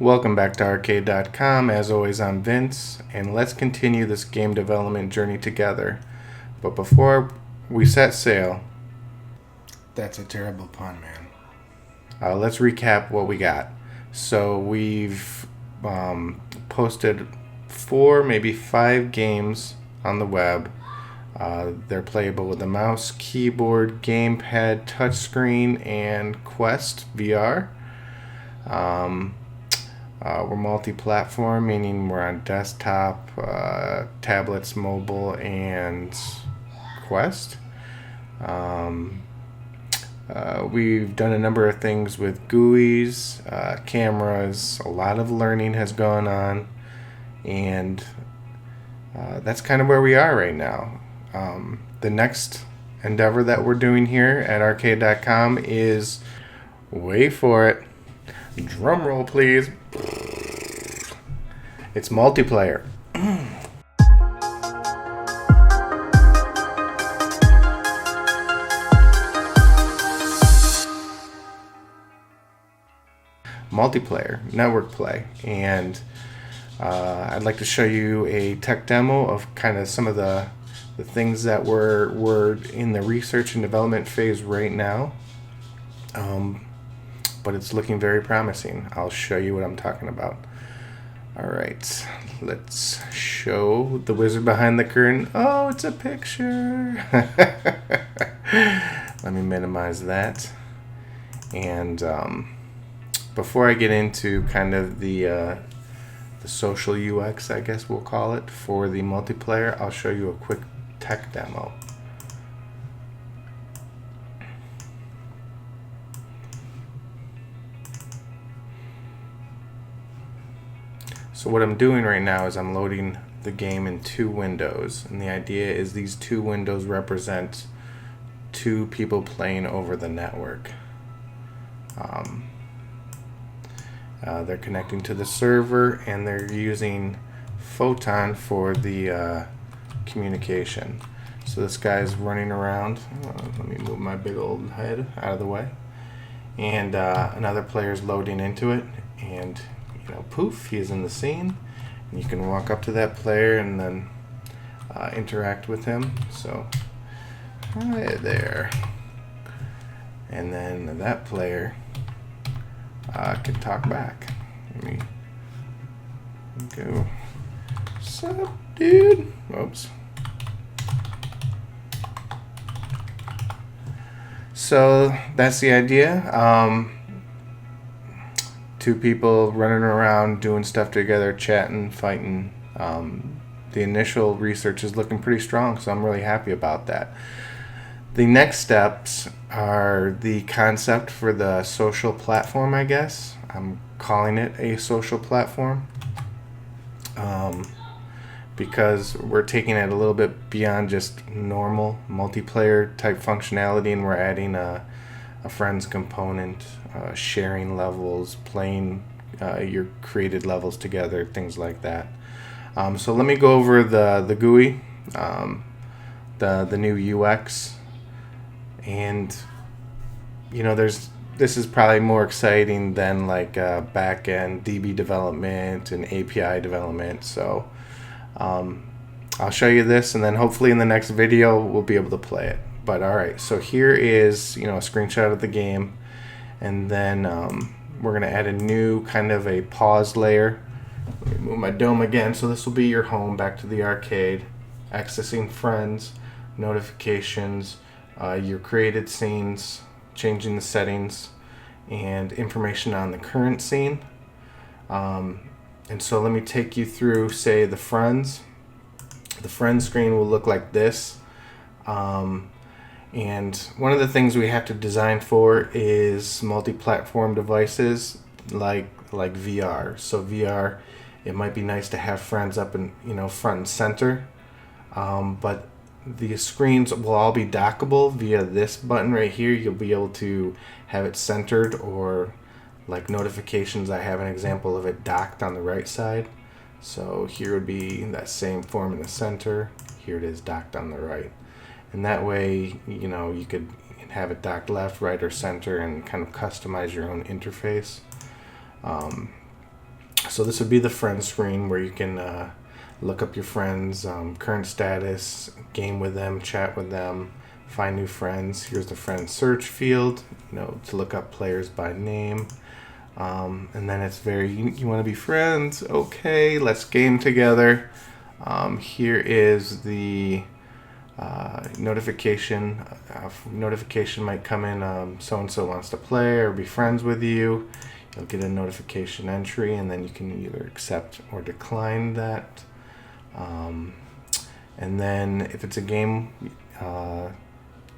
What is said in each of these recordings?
Welcome back to arcade.com. As always, I'm Vince, and let's continue this game development journey together. But before we set sail, that's a terrible pun, man. Let's recap what we got. So we've posted 4, maybe 5 games on the web. They're playable with a mouse, keyboard, gamepad, touchscreen, and Quest VR. We're multi-platform, meaning we're on desktop, tablets, mobile, and Quest. We've done a number of things with GUIs, cameras. A lot of learning has gone on, and that's kind of where we are right now. The next endeavor that we're doing here at arcade.com is, wait for it, drum roll please, it's multiplayer. Multiplayer, network play, and I'd like to show you a tech demo of kind of some of the things that we're in the research and development phase right now. But it's looking very promising. I'll show you what I'm talking about. Alright, let's show the wizard behind the curtain. Oh, it's a picture! Let me minimize that. And before I get into kind of the social UX, I guess we'll call it, for the multiplayer, I'll show you a quick tech demo. So what I'm doing right now is I'm loading the game in 2 windows, and the idea is these 2 windows represent 2 people playing over the network. They're connecting to the server, and they're using Photon for the communication. So this guy's running around. Let me move my big old head out of the way. And another player's loading into it, and poof, he's in the scene. And you can walk up to that player and then interact with him. So, hi there. And then that player can talk back. Let me go. What's up, dude? Oops. So that's the idea. 2 people running around doing stuff together, chatting, fighting. The initial research is looking pretty strong, so I'm really happy about that. The next steps are the concept for the social platform, I guess. I'm calling it a social platform because we're taking it a little bit beyond just normal multiplayer type functionality, and we're adding a friends component, sharing levels, playing your created levels together, things like that. So let me go over the GUI, the new UX, and this is probably more exciting than like back-end DB development and API development. So I'll show you this, and then hopefully in the next video we'll be able to play it. But alright, so here is a screenshot of the game, and then we're going to add a new kind of a pause layer. Let me move my dome again. So this will be your home, back to the arcade, accessing friends, notifications, your created scenes, changing the settings, and information on the current scene. And so let me take you through, say, the friends. The friends screen will look like this. And one of the things we have to design for is multi-platform devices like VR. So VR, it might be nice to have friends up in front and center, but the screens will all be dockable via this button right here. You'll be able to have it centered, or like notifications, I have an example of it docked on the right side. So here would be that same form in the center. Here it is docked on the right. And that way, you could have it docked left, right, or center, and kind of customize your own interface. So this would be the friend screen where you can look up your friends, current status, game with them, chat with them, find new friends. Here's the friend search field, to look up players by name. And then it's you want to be friends. Okay, let's game together. Here is the notification. Notification might come in, so-and-so wants to play or be friends with you. You'll get a notification entry, and then you can either accept or decline that. And then if it's a game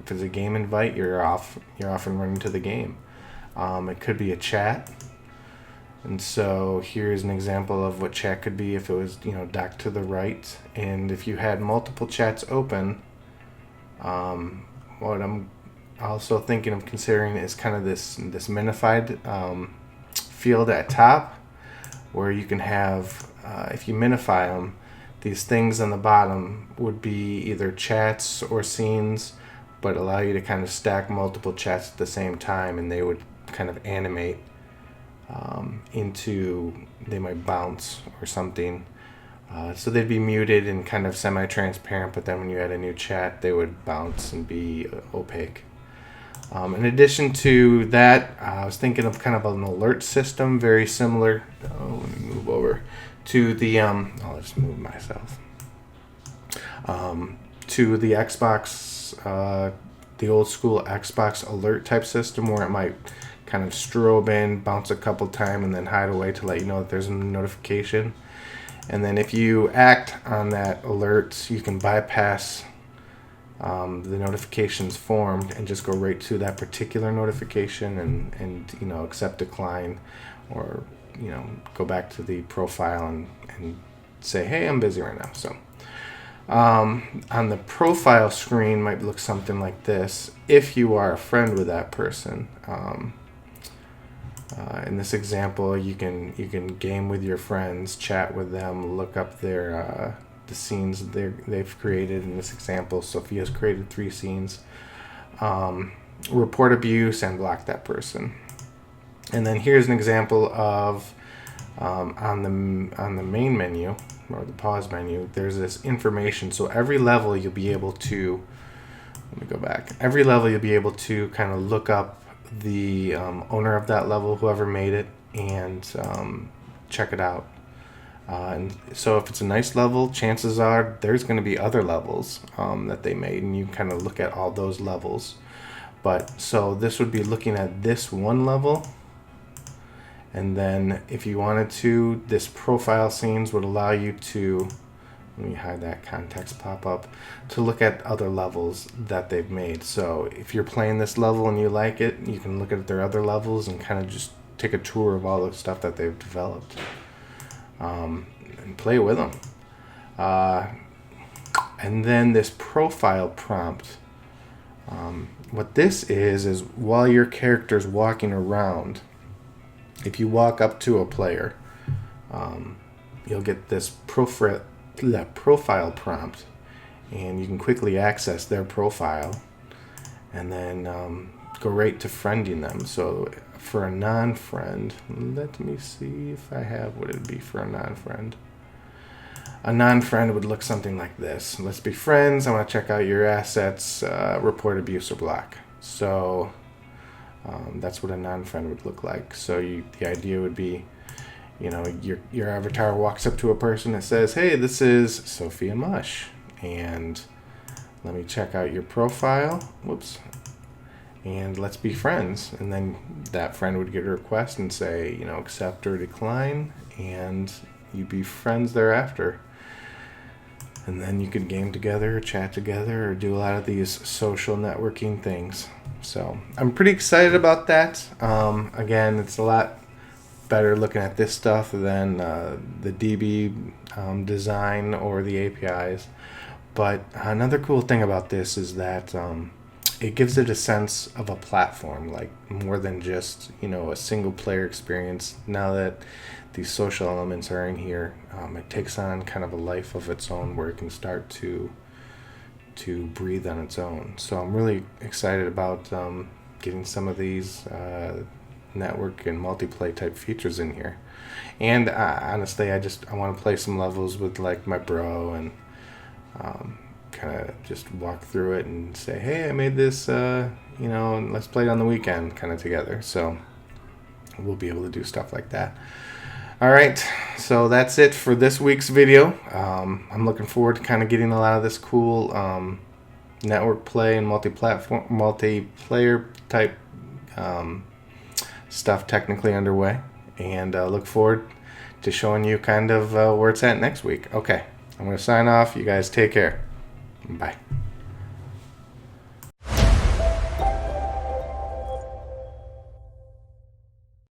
invite, you're off and running to the game. It could be a chat. And so here's an example of what chat could be if it was, docked to the right. And if you had multiple chats open, what I'm also thinking of considering is kind of this minified field at top, where you can have, if you minify them, these things on the bottom would be either chats or scenes, but allow you to kind of stack multiple chats at the same time, and they would kind of animate they might bounce or something. So they'd be muted and kind of semi-transparent, but then when you add a new chat, they would bounce and be opaque. In addition to that, I was thinking of kind of an alert system, very similar. Let me move over to the, I'll just move myself. To the Xbox, the old school Xbox alert type system, where it might kind of strobe in, bounce a couple times, and then hide away to let you know that there's a notification. And then if you act on that alert, you can bypass the notifications formed and just go right to that particular notification and accept, decline, or go back to the profile and say, hey, I'm busy right now. So on the profile screen might look something like this if you are a friend with that person. In this example, you can game with your friends, chat with them, look up their the scenes they've created. In this example, Sophia's created 3 scenes. Report abuse and block that person. And then here's an example of on the main menu or the pause menu. There's this information. So every level you'll be able to. Let me go back. Every level you'll be able to kind of look up the owner of that level, whoever made it, and check it out. And so if it's a nice level, chances are there's going to be other levels that they made, and you kind of look at all those levels. But so this would be looking at this one level, and then if you wanted to, this profile scenes would allow you to, let me hide that context pop-up, to look at other levels that they've made. So if you're playing this level and you like it, you can look at their other levels and kind of just take a tour of all the stuff that they've developed and play with them. And then this profile prompt, what this is while your character's walking around, if you walk up to a player, you'll get this profile prompt, and you can quickly access their profile and then go right to friending them. So for a non-friend, let me see if I have what it would be for a non-friend. A non-friend would look something like this. Let's be friends. I want to check out your assets, report abuse or block. So that's what a non-friend would look like. So the idea would be, your avatar walks up to a person that says, hey, this is Sophia Mush, and let me check out your profile. Whoops. And let's be friends. And then that friend would get a request and say, accept or decline, and you'd be friends thereafter. And then you could game together, chat together, or do a lot of these social networking things. So I'm pretty excited about that. Again, it's a lot better looking at this stuff than the DB design or the APIs. But another cool thing about this is that it gives it a sense of a platform, like more than just a single player experience. Now that these social elements are in here, it takes on kind of a life of its own, where it can start to breathe on its own. So I'm really excited about getting some of these network and multiplayer type features in here. And honestly, I want to play some levels with like my bro and kind of just walk through it and say, hey, I made this, you know, and let's play it on the weekend kind of together. So we'll be able to do stuff like that. All right, so that's it for this week's video. I'm looking forward to kind of getting a lot of this cool network play and multiplayer type stuff technically underway, and look forward to showing you kind of where it's at next week. Okay, I'm going to sign off. You guys take care. Bye.